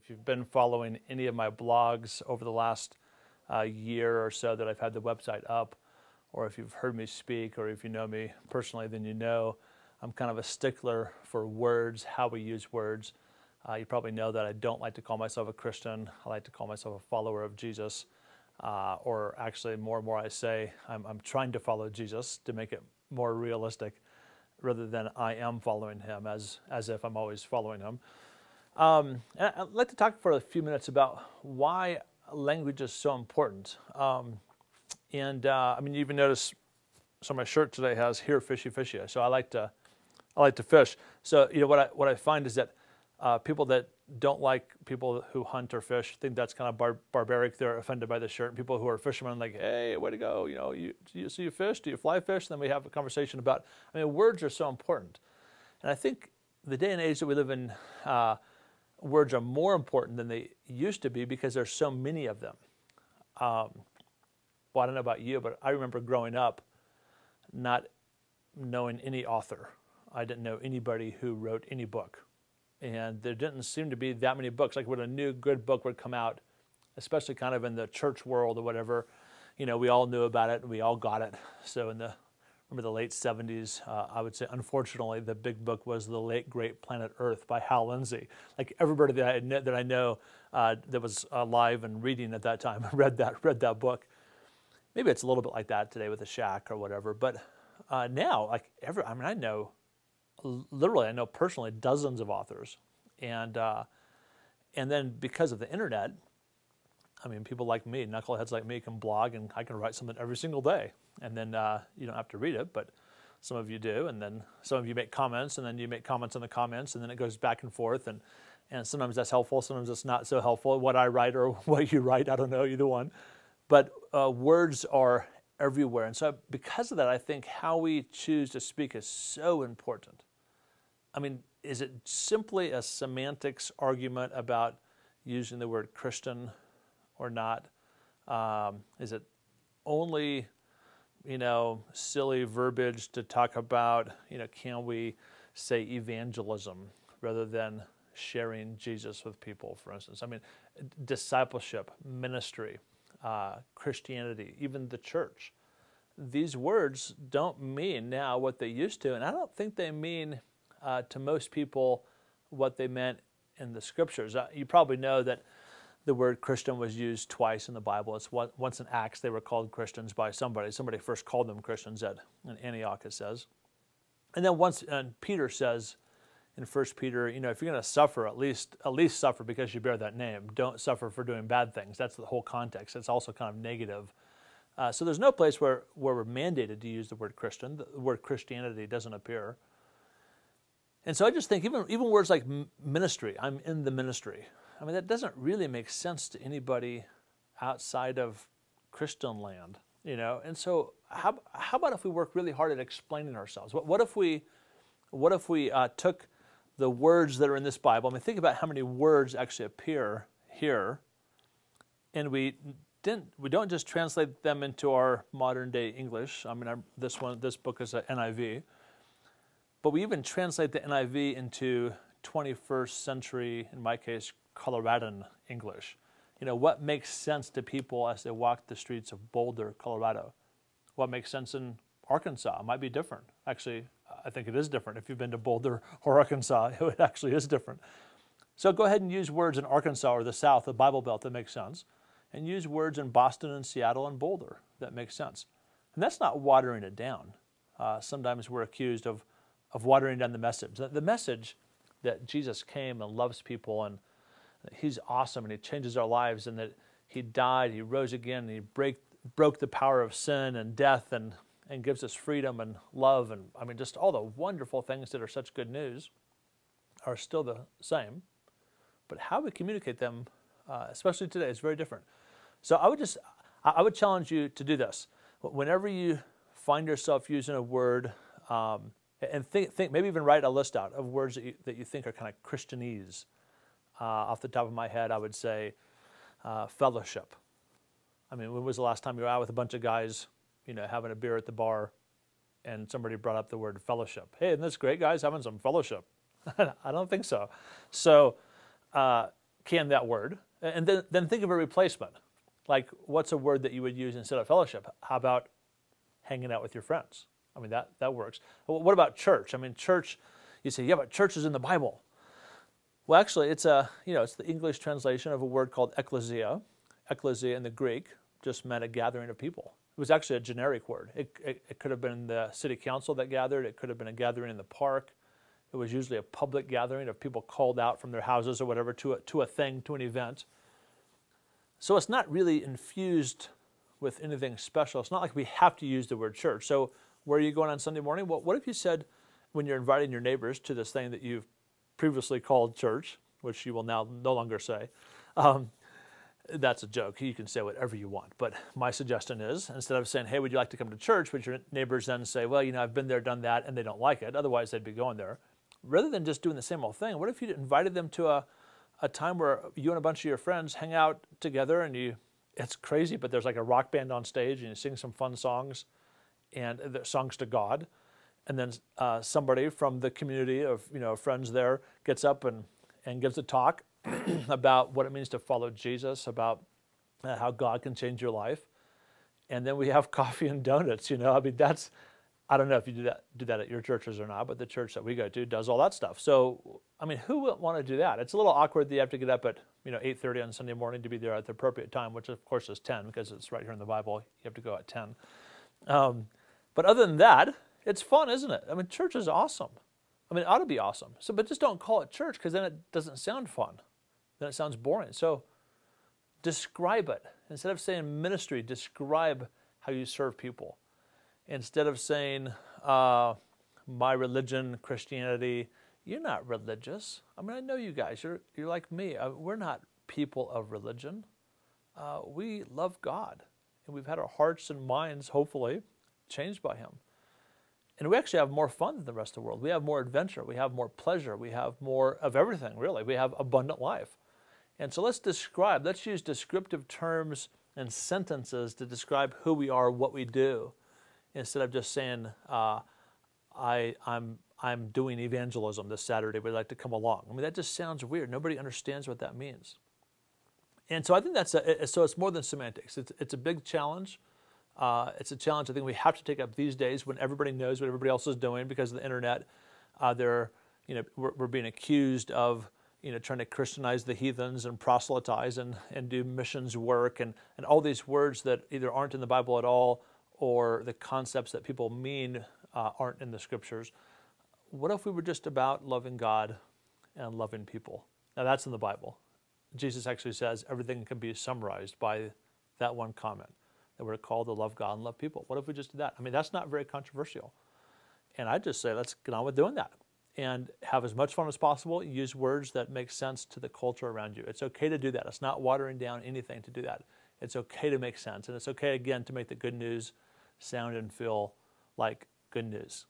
If you've been following any of my blogs over the last year or so that I've had the website up, or if you've heard me speak, or if you know me personally, then you know I'm kind of a stickler for words, how we use words. You probably know that I don't like to call myself a Christian. I like to call myself a follower of Jesus. Or actually, more and more I say I'm trying to follow Jesus to make it more realistic, rather than I am following him as if I'm always following him. And I'd like to talk for a few minutes about why language is so important. I mean, you even notice, so my shirt today has "Here Fishy Fishy." So I like to fish. So what I find is that people that don't like people who hunt or fish think that's kind of barbaric. They're offended by the shirt. And people who are fishermen are like, hey, way to go. So you fish? Do you fly fish? Then we have a conversation about, I mean, words are so important. And I think the day and age that we live in, words are more important than they used to be because there's so many of them. Well, I don't know about you, but I remember growing up not knowing any author. I didn't know anybody who wrote any book. And there didn't seem to be that many books. Like when a new good book would come out, especially kind of in the church world or whatever, we all knew about it and we all got it. So remember the late 70s, I would say, unfortunately, the big book was The Late Great Planet Earth by Hal Lindsey. Like everybody that I know that was alive and reading at that time read that book. Maybe it's a little bit like that today with The Shack or whatever. But now, I know personally dozens of authors, and then because of the internet, I mean, people like me, knuckleheads like me, can blog, and I can write something every single day, and then you don't have to read it, but some of you do, and then some of you make comments, and then you make comments on the comments, and then it goes back and forth, and sometimes that's helpful, sometimes it's not so helpful. What I write or what you write, I don't know, either one, but words are everywhere, and so because of that, I think how we choose to speak is so important. I mean, is it simply a semantics argument about using the word Christian or not? Is it only, silly verbiage to talk about, can we say evangelism rather than sharing Jesus with people, for instance? I mean, discipleship, ministry, Christianity, even the church. These words don't mean now what they used to, and I don't think they mean to most people what they meant in the scriptures. You probably know that the word Christian was used twice in the Bible. It's once in Acts they were called Christians by somebody. Somebody first called them Christians in Antioch, it says. And then once Peter says in 1 Peter, if you're going to suffer, at least suffer because you bear that name. Don't suffer for doing bad things. That's the whole context. It's also kind of negative. So there's no place where we're mandated to use the word Christian. The word Christianity doesn't appear. And so I just think even words like ministry, I'm in the ministry. I mean, that doesn't really make sense to anybody outside of Christian land, And so how about if we work really hard at explaining ourselves? What if we took the words that are in this Bible? I mean, think about how many words actually appear here, and we don't just translate them into our modern day English. I mean, this book is an NIV. But we even translate the NIV into 21st century, in my case, Coloradan English. What makes sense to people as they walk the streets of Boulder, Colorado? What makes sense in Arkansas? It might be different. Actually, I think it is different. If you've been to Boulder or Arkansas, it actually is different. So go ahead and use words in Arkansas or the South, the Bible Belt, that makes sense. And use words in Boston and Seattle and Boulder that makes sense. And that's not watering it down. Sometimes we're accused of watering down the message. The message that Jesus came and loves people and he's awesome and he changes our lives and that he died, he rose again, and he broke the power of sin and death and gives us freedom and love and, I mean, just all the wonderful things that are such good news are still the same. But how we communicate them, especially today, is very different. So I would challenge you to do this. Whenever you find yourself using a word, and think, maybe even write a list out of words that you think are kind of Christianese. Off the top of my head, I would say fellowship. I mean, when was the last time you were out with a bunch of guys, having a beer at the bar, and somebody brought up the word fellowship? Hey, isn't this great, guys, having some fellowship? I don't think so. So can that word, and then think of a replacement. Like, what's a word that you would use instead of fellowship? How about hanging out with your friends? I mean, that works. What about church? I mean, church, you say, yeah, but church is in the Bible. Well, actually, it's it's the English translation of a word called ecclesia. Ecclesia in the Greek just meant a gathering of people. It was actually a generic word. It could have been the city council that gathered. It could have been a gathering in the park. It was usually a public gathering of people called out from their houses or whatever to a thing, to an event. So it's not really infused with anything special. It's not like we have to use the word church. So where are you going on Sunday morning? Well, what if you said, when you're inviting your neighbors to this thing that you've previously called church, which you will now no longer say, that's a joke. You can say whatever you want. But my suggestion is, instead of saying, hey, would you like to come to church? Would your neighbors then say, well, I've been there, done that, and they don't like it. Otherwise, they'd be going there. Rather than just doing the same old thing, what if you invited them to a time where you and a bunch of your friends hang out together and it's crazy, but there's like a rock band on stage and you sing some fun songs and songs to God. And then somebody from the community of friends there gets up and gives a talk about what it means to follow Jesus, about how God can change your life. And then we have coffee and donuts, I mean, I don't know if you do that at your churches or not, but the church that we go to does all that stuff. So, I mean, who would want to do that? It's a little awkward that you have to get up at 8:30 on Sunday morning to be there at the appropriate time, which of course is 10 because it's right here in the Bible. You have to go at 10. But other than that, it's fun, isn't it? I mean, church is awesome. I mean, it ought to be awesome. So, but just don't call it church because then it doesn't sound fun. Then it sounds boring. So describe it. Instead of saying ministry, describe how you serve people. Instead of saying, my religion, Christianity, you're not religious. I mean, I know you guys. You're like me. We're not people of religion. We love God. And we've had our hearts and minds, hopefully, changed by Him. And we actually have more fun than the rest of the world. We have more adventure. We have more pleasure. We have more of everything, really. We have abundant life. And so let's use descriptive terms and sentences to describe who we are, what we do, instead of just saying, I'm doing evangelism this Saturday, would you like to come along? I mean, that just sounds weird. Nobody understands what that means. And so I think so it's more than semantics. It's a big challenge. It's a challenge I think we have to take up these days when everybody knows what everybody else is doing because of the internet. We're being accused of trying to Christianize the heathens and proselytize and do missions work and all these words that either aren't in the Bible at all or the concepts that people mean aren't in the Scriptures. What if we were just about loving God and loving people? Now that's in the Bible. Jesus actually says everything can be summarized by that one comment, that we're called to love God and love people. What if we just did that? I mean, that's not very controversial. And I just say, let's get on with doing that and have as much fun as possible. Use words that make sense to the culture around you. It's okay to do that. It's not watering down anything to do that. It's okay to make sense. And it's okay, again, to make the good news sound and feel like good news.